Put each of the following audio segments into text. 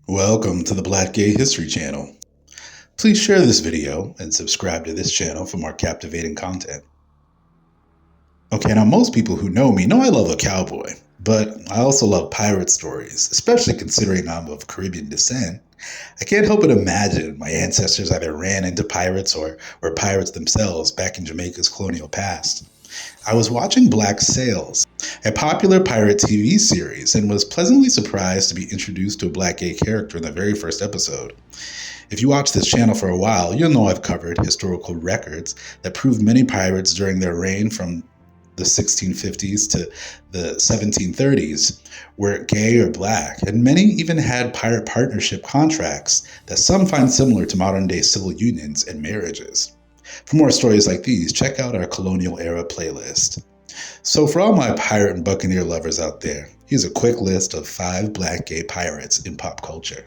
Welcome to the Black Gay History Channel. Please share this video and subscribe to this channel for more captivating content. Okay, now most people who know I love a cowboy, but I also love pirate stories, especially considering I'm of Caribbean descent. I can't help but imagine my ancestors either ran into pirates or were pirates themselves back in Jamaica's colonial past. I was watching Black Sails, a popular pirate TV series, and was pleasantly surprised to be introduced to a black gay character in the very first episode. If you watch this channel for a while, you'll know I've covered historical records that prove many pirates during their reign from the 1650s to the 1730s were gay or black, and many even had pirate partnership contracts that some find similar to modern day civil unions and marriages. For more stories like these, check out our colonial era playlist. So for all my pirate and buccaneer lovers out there, here's a quick list of 5 black gay pirates in pop culture.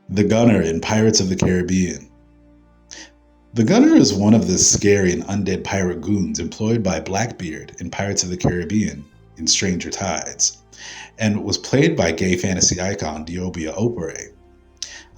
The Gunner in Pirates of the Caribbean. The Gunner is one of the scary and undead pirate goons employed by Blackbeard in Pirates of the Caribbean in Stranger Tides, and was played by gay fantasy icon Diobia Opere.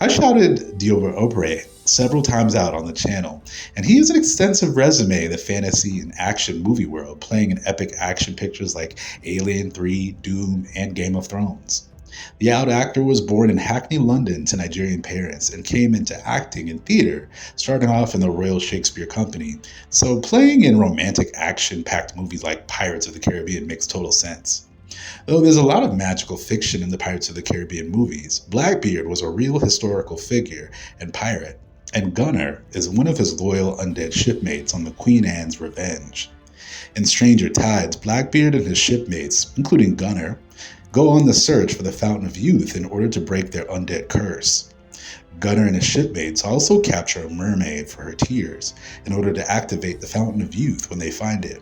I shouted Diobia Opere several times out on the channel, and he has an extensive resume in the fantasy and action movie world, playing in epic action pictures like Alien 3, Doom, and Game of Thrones. The out actor was born in Hackney, London to Nigerian parents and came into acting and theater, starting off in the Royal Shakespeare Company, so playing in romantic action-packed movies like Pirates of the Caribbean makes total sense. Though there's a lot of magical fiction in the Pirates of the Caribbean movies, Blackbeard was a real historical figure and pirate, and Gunner is one of his loyal undead shipmates on the Queen Anne's Revenge. In Stranger Tides, Blackbeard and his shipmates, including Gunner, go on the search for the Fountain of Youth in order to break their undead curse. Gunner and his shipmates also capture a mermaid for her tears in order to activate the Fountain of Youth when they find it.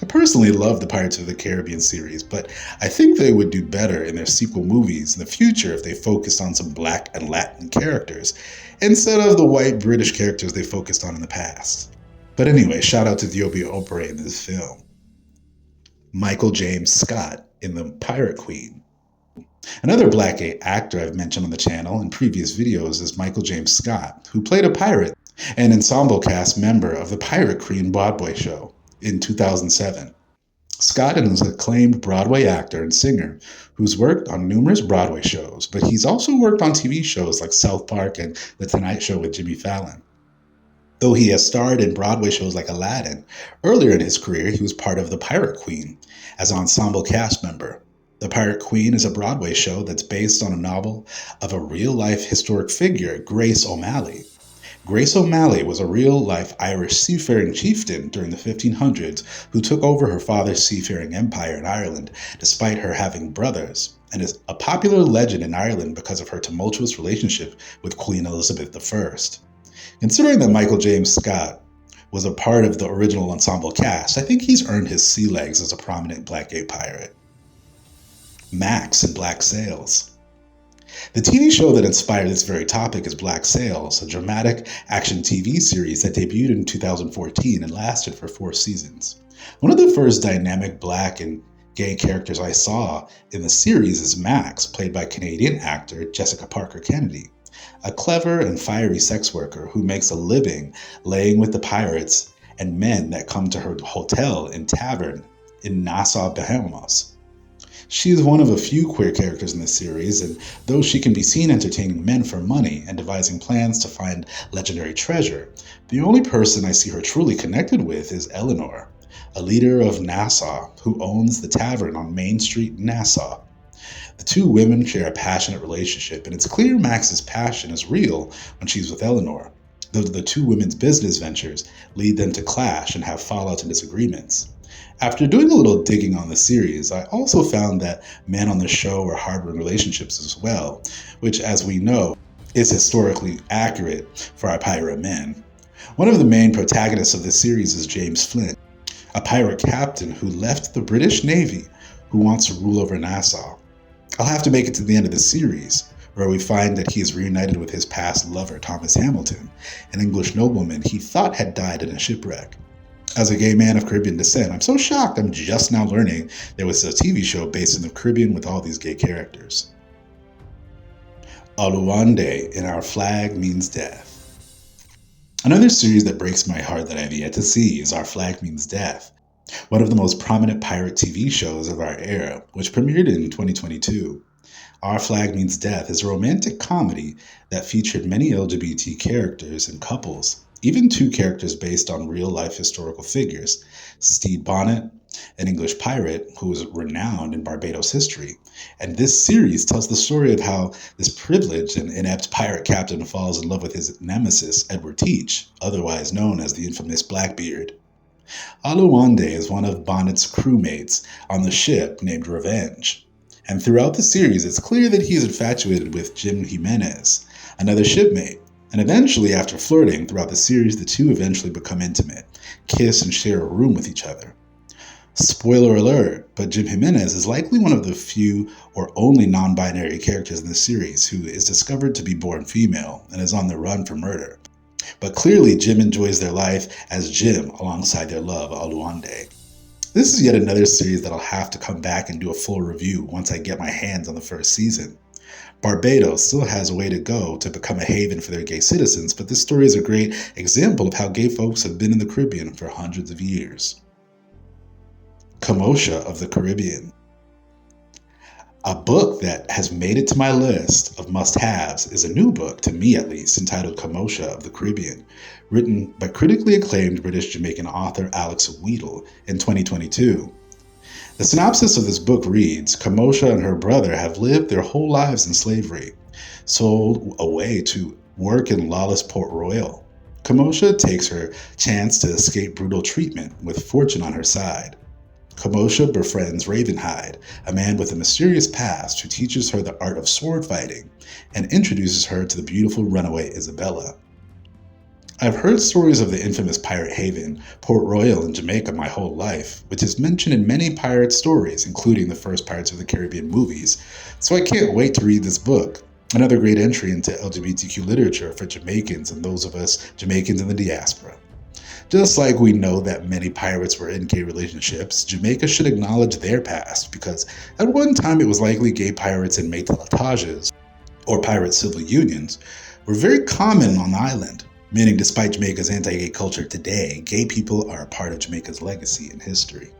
I personally love the Pirates of the Caribbean series, but I think they would do better in their sequel movies in the future if they focused on some black and Latin characters instead of the white British characters they focused on in the past. But anyway, shout out to Diobia Opere in this film. Michael James Scott in The Pirate Queen. Another black gay actor I've mentioned on the channel in previous videos is Michael James Scott, who played a pirate and ensemble cast member of the Pirate Queen Broadway show in 2007. Scott is an acclaimed Broadway actor and singer who's worked on numerous Broadway shows, but he's also worked on TV shows like South Park and The Tonight Show with Jimmy Fallon. Though he has starred in Broadway shows like Aladdin, earlier in his career he was part of The Pirate Queen as an ensemble cast member. The Pirate Queen is a Broadway show that's based on a novel of a real-life historic figure, Grace O'Malley. Grace O'Malley was a real-life Irish seafaring chieftain during the 1500s who took over her father's seafaring empire in Ireland despite her having brothers, and is a popular legend in Ireland because of her tumultuous relationship with Queen Elizabeth I. Considering that Michael James Scott was a part of the original ensemble cast, I think he's earned his sea legs as a prominent black gay pirate. Max in Black Sails. The TV show that inspired this very topic is Black Sails, a dramatic action TV series that debuted in 2014 and lasted for 4 seasons. One of the first dynamic black and gay characters I saw in the series is Max, played by Canadian actor Jessica Parker Kennedy, a clever and fiery sex worker who makes a living laying with the pirates and men that come to her hotel and tavern in Nassau, Bahamas. She is one of a few queer characters in the series, and though she can be seen entertaining men for money and devising plans to find legendary treasure, the only person I see her truly connected with is Eleanor, a leader of Nassau who owns the tavern on Main Street in Nassau. The two women share a passionate relationship, and it's clear Max's passion is real when she's with Eleanor, though the two women's business ventures lead them to clash and have fallout and disagreements. After doing a little digging on the series, I also found that men on the show are harboring relationships as well, which, as we know, is historically accurate for our pirate men. One of the main protagonists of the series is James Flint, a pirate captain who left the British Navy who wants to rule over Nassau. I'll have to make it to the end of the series, where we find that he is reunited with his past lover, Thomas Hamilton, an English nobleman he thought had died in a shipwreck. As a gay man of Caribbean descent, I'm so shocked I'm just now learning there was a TV show based in the Caribbean with all these gay characters. Oluwande in Our Flag Means Death. Another series that breaks my heart that I've yet to see is Our Flag Means Death, one of the most prominent pirate TV shows of our era, which premiered in 2022. Our Flag Means Death is a romantic comedy that featured many LGBT characters and couples, even two characters based on real life historical figures: Stede Bonnet, an English pirate who was renowned in Barbados history. And this series tells the story of how this privileged and inept pirate captain falls in love with his nemesis, Edward Teach, otherwise known as the infamous Blackbeard. Oluwande is one of Bonnet's crewmates on the ship named Revenge. And throughout the series, it's clear that he is infatuated with Jim Jimenez, another shipmate. And eventually, after flirting throughout the series, the two eventually become intimate, kiss, and share a room with each other. Spoiler alert, but Jim Jimenez is likely one of the few or only non-binary characters in the series who is discovered to be born female and is on the run for murder. But clearly, Jim enjoys their life as Jim alongside their love, Oluwande. This is yet another series that I'll have to come back and do a full review once I get my hands on the first season. Barbados still has a way to go to become a haven for their gay citizens, but this story is a great example of how gay folks have been in the Caribbean for hundreds of years. Kemosha of the Caribbean. A book that has made it to my list of must-haves is a new book, to me at least, entitled Kemosha of the Caribbean, written by critically acclaimed British-Jamaican author Alex Wheatle in 2022. The synopsis of this book reads, Kemosha and her brother have lived their whole lives in slavery, sold away to work in lawless Port Royal. Kemosha takes her chance to escape brutal treatment with fortune on her side. Kemosha befriends Ravenhide, a man with a mysterious past who teaches her the art of sword fighting and introduces her to the beautiful runaway Isabella. I've heard stories of the infamous pirate haven, Port Royal in Jamaica, my whole life, which is mentioned in many pirate stories, including the first Pirates of the Caribbean movies, so I can't wait to read this book. Another great entry into LGBTQ literature for Jamaicans and those of us Jamaicans in the diaspora. Just like we know that many pirates were in gay relationships, Jamaica should acknowledge their past, because at one time it was likely gay pirates and matelatages, or pirate civil unions, were very common on the island, meaning despite Jamaica's anti-gay culture today, gay people are a part of Jamaica's legacy and history.